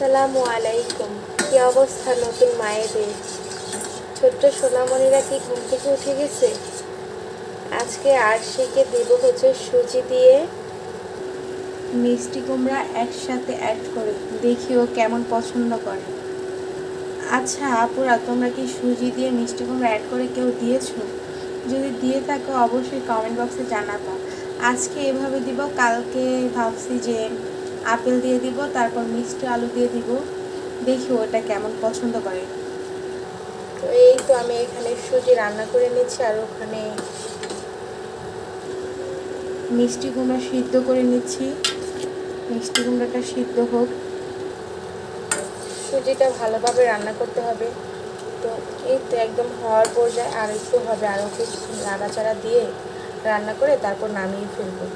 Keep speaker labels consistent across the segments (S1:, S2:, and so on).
S1: আসসালামু আলাইকুম। কি অবস্থা নতুন মায়েদের? ছোট্ট সোনামণিরা কি ঘুম থেকে উঠে গেছে? আজকে আরশিকে দেব হচ্ছে সুজি দিয়ে মিষ্টি কুমড়া একসাথে অ্যাড করে, দেখি ও কেমন পছন্দ করে। আচ্ছা আপুরা, তোমরা কি সুজি দিয়ে মিষ্টি কুমড়া অ্যাড করে কেউ দিয়েছো? যদি দিয়ে থাকো অবশ্যই কমেন্ট বক্সে জানাবা। আজকে এভাবে দিব, কালকে ভাবছি যে আপেল দিয়ে দিব, তারপর মিষ্টি আলু দিয়ে দিব, দেখি ওটা কেমন পছন্দ করে। তো এই তো আমি এখানে সুজি রান্না করে নিচ্ছি, আর ওখানে মিষ্টি কুমড়া সিদ্ধ করে নিচ্ছি। মিষ্টি কুমড়াটা সিদ্ধ হোক, সুজিটা ভালোভাবে রান্না করতে হবে। তো এই তো একদম হওয়ার পর্যায়ে আর একটু হবে, আর ওকে নাড়াচাড়া দিয়ে রান্না করে তারপর নামিয়ে ফেলবো।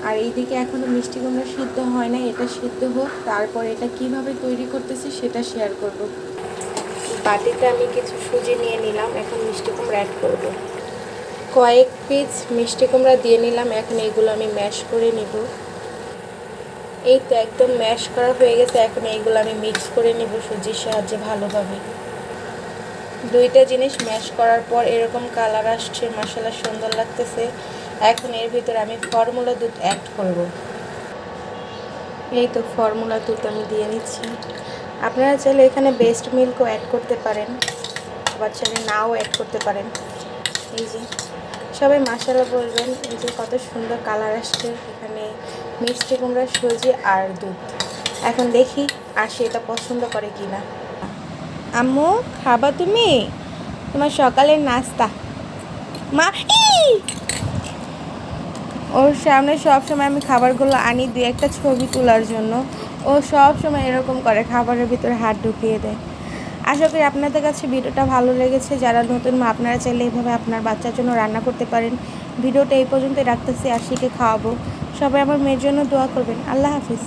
S1: আর এইদিকে এখনও মিষ্টি কুমড়া সিদ্ধ হয় না, এটা সিদ্ধ হোক, তারপর এটা কিভাবে তৈরি করতেছি সেটা শেয়ার করব। বাটিতে আমি কিছু সুজি নিয়ে নিলাম, এখন মিষ্টি কুমড়া অ্যাড করব। কয়েক পিস মিষ্টি কুমড়া দিয়ে নিলাম, এখন এগুলো আমি ম্যাশ করে নিব। এই তো একদম ম্যাশ করা হয়ে গেছে, এখন এইগুলো আমি মিক্স করে নিব সুজির সাহায্যে ভালোভাবে। দুইটা জিনিস ম্যাশ করার পর এরকম কালার আসছে, মাশাআল্লাহ সুন্দর লাগতেছে। এখন এর ভিতরে আমি ফর্মুলা দুধ অ্যাড করব। এই তো ফর্মুলা দুধ আমি দিয়ে নিচ্ছি। আপনারা চাইলে এখানে বেস্ট মিল্কও অ্যাড করতে পারেন, আবার চাইলে নাও অ্যাড করতে পারেন। এই যে সবাই মাশাআল্লাহ বলবেন, এই যে কত সুন্দর কালার আসছে। এখানে মিষ্টি কুমড়া, সুজি আর দুধ। এখন দেখি আর সেটা পছন্দ করে কি না। আম্মু খাবা তুমি? তোমার সকালের নাস্তা। মা ওর সামনে সবসময় আমি খাবারগুলো আনি দুই একটা ছবি তোলার জন্য। ও সব সময় এরকম করে, খাবারের ভিতরে হাত ঢুকিয়ে দেয়। আশা করি আপনাদের কাছে ভিডিওটা ভালো লেগেছে। যারা নতুন মা, আপনারা চাইলে এইভাবে আপনার বাচ্চার জন্য রান্না করতে পারেন। ভিডিওটা এই পর্যন্তই রাখতেছি, আশিকে খাওয়াবো। সবাই আমার মেয়ের জন্য দোয়া করবেন। আল্লাহ হাফিজ।